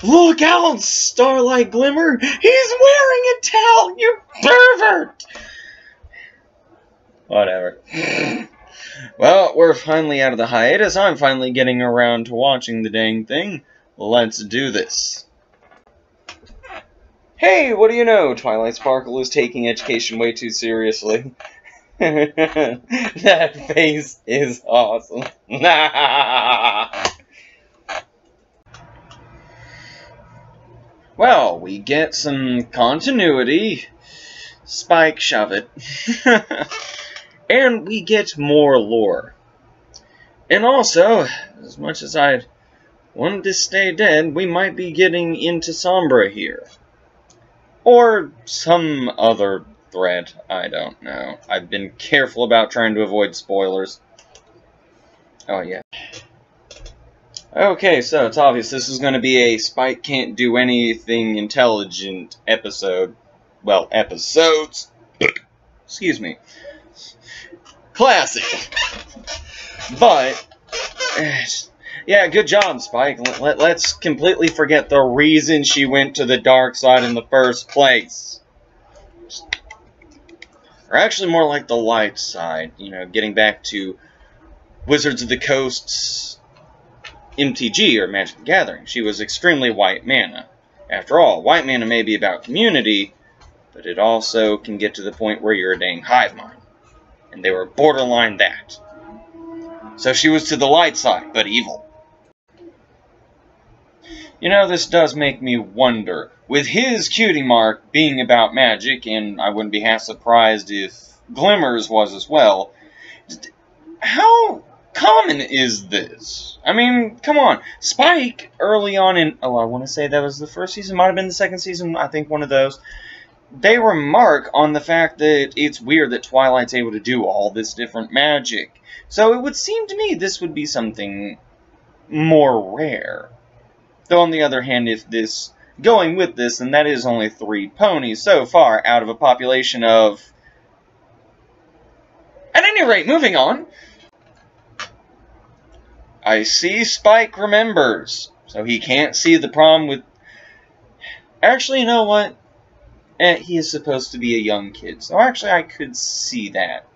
Look out, Starlight Glimmer! He's wearing a towel, you pervert! Whatever. Well, we're finally out of the hiatus. I'm finally getting around to watching the dang thing. Let's do this. Hey, what do you know? Twilight Sparkle is taking education way too seriously. That face is awesome. Well, we get some continuity. Spike, shove it. And we get more lore. And also, as much as I'd wanted to stay dead, we might be getting into Sombra here. Or some other threat, I don't know. I've been careful about trying to avoid spoilers. Oh, yeah. Okay, so it's obvious this is going to be a Spike can't do anything intelligent episode. Well, episodes. Excuse me. Classic. But, yeah, good job, Spike. Let's completely forget the reason she went to the dark side in the first place. Or actually more like the light side, you know, getting back to Wizards of the Coast's MTG, or Magic the Gathering. She was extremely white mana. After all, white mana may be about community, but it also can get to the point where you're a dang hive mind. And they were borderline that. So she was to the light side, but evil. You know, this does make me wonder. With his cutie mark being about magic, and I wouldn't be half surprised if Glimmer's was as well, how common is this? I mean, come on. Spike, early on in... Oh, I want to say that was the first season. Might have been the second season. I think one of those. They remark on the fact that it's weird that Twilight's able to do all this different magic. So it would seem to me this would be something more rare. Though on the other hand, if this... Going with this, then that is only 3 ponies so far out of a population of... At any rate, moving on. I see Spike remembers, so he can't see the problem with... Actually, you know what? He is supposed to be a young kid, so actually I could see that.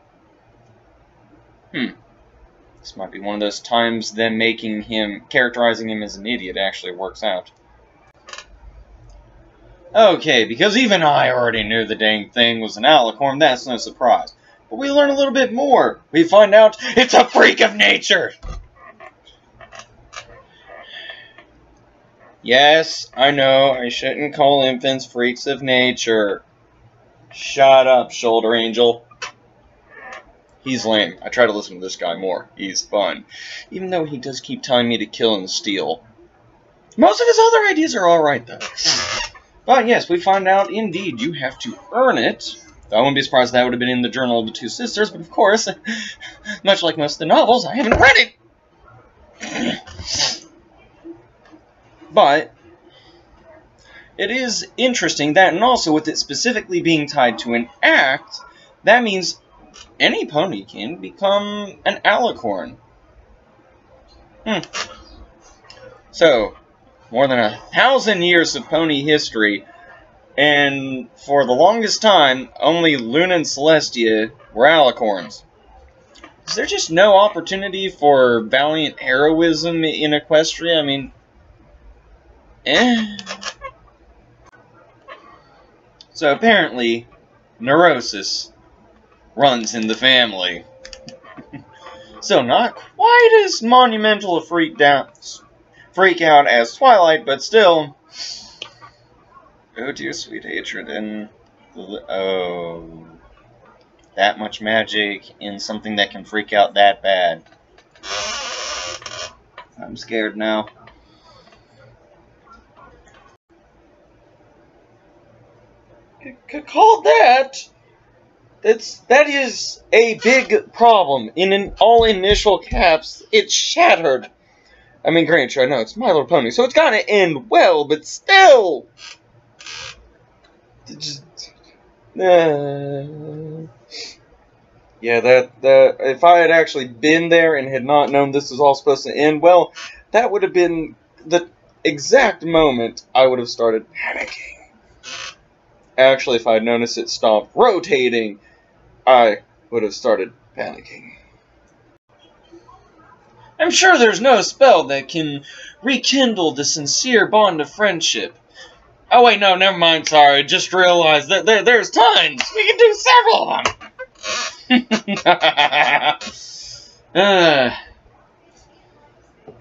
This might be one of those times them characterizing him as an idiot actually works out. Okay, because even I already knew the dang thing was an alicorn, that's no surprise. But we learn a little bit more. We find out it's a freak of nature! Yes, I know, I shouldn't call infants freaks of nature. Shut up, Shoulder Angel. He's lame. I try to listen to this guy more. He's fun. Even though he does keep telling me to kill and steal. Most of his other ideas are alright, though. But yes, we find out, indeed, you have to earn it. Though I wouldn't be surprised if that would have been in the Journal of the Two Sisters, but of course, much like most of the novels, I haven't read it! But it is interesting that, and also with it specifically being tied to an act, that means any pony can become an alicorn. So, more than 1,000 years of pony history, and for the longest time, only Luna and Celestia were alicorns. Is there just no opportunity for valiant heroism in Equestria? I mean... So apparently, neurosis runs in the family. So not quite as monumental a freak out as Twilight, but still. Oh dear sweet hatred, and oh, that much magic in something that can freak out that bad. I'm scared now. Call that is a big problem. In all initial caps, it's shattered. I mean, granted, I know it's My Little Pony, so it's gotta end well, but still. Yeah, if I had actually been there and had not known this was all supposed to end well, that would have been exact moment, I would have started panicking. Actually, if I'd noticed it stopped rotating, I would have started panicking. I'm sure there's no spell that can rekindle the sincere bond of friendship. Oh wait, no, never mind, sorry. Just realized that there's tons! We can do several of them!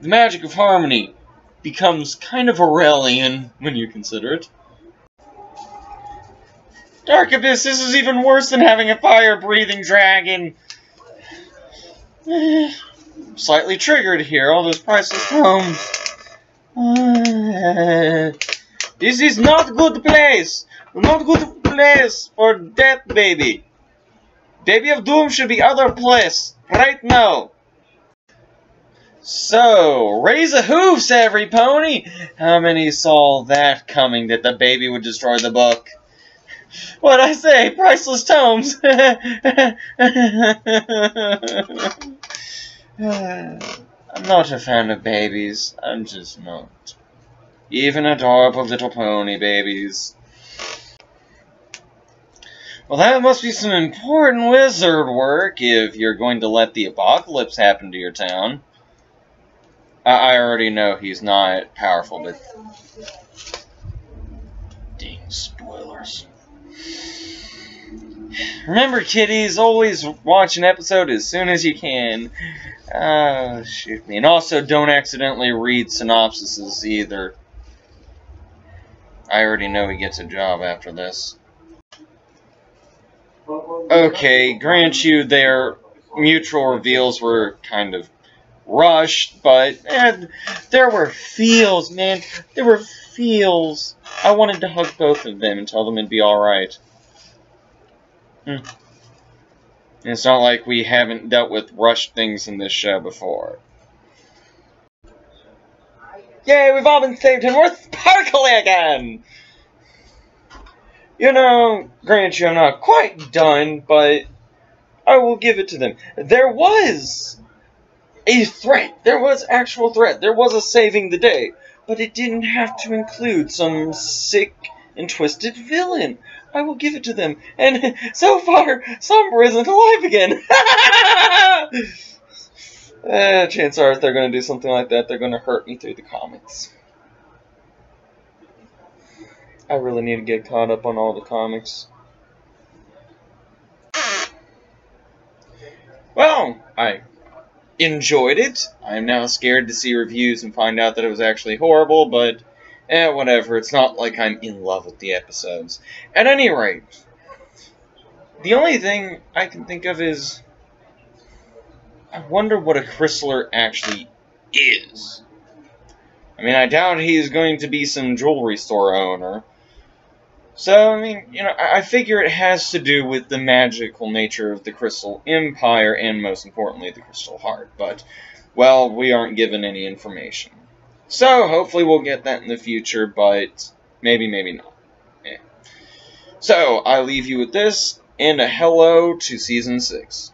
The magic of harmony becomes kind of Aurelian when you consider it. Dark Abyss, this is even worse than having a fire-breathing dragon. Slightly triggered here, all those priceless tomes. This is not good place. Not good place for that baby. Baby of Doom should be other place. Right now. So, raise the hoofs, every pony! How many saw that coming, that the baby would destroy the book? What'd I say? Priceless tomes! I'm not a fan of babies. I'm just not. Even adorable little pony babies. Well, that must be some important wizard work if you're going to let the apocalypse happen to your town. I already know he's not powerful, but... Dang, spoilers. Remember, kiddies, always watch an episode as soon as you can. Oh, shoot me. And also, don't accidentally read synopsises either. I already know he gets a job after this. Okay, grant you their mutual reveals were kind of rushed, but there were feels, man. There were feels. I wanted to hug both of them and tell them it'd be alright. It's not like we haven't dealt with rushed things in this show before. Yay, we've all been saved and we're sparkly again! You know, grant you I'm not quite done, but I will give it to them. There was a threat. There was actual threat. There was a saving the day. But it didn't have to include some sick and twisted villain. I will give it to them. And so far, Sombra isn't alive again. Chances are if they're going to do something like that, they're going to hurt me through the comics. I really need to get caught up on all the comics. Well, I enjoyed it. I'm now scared to see reviews and find out that it was actually horrible, but whatever. It's not like I'm in love with the episodes. At any rate, the only thing I can think of is I wonder what a chrysaler actually is. I mean, I doubt he's going to be some jewelry store owner. So, I mean, you know, I figure it has to do with the magical nature of the Crystal Empire and, most importantly, the Crystal Heart. But, well, we aren't given any information. So, hopefully we'll get that in the future, but maybe, maybe not. So, I leave you with this, and a hello to Season 6.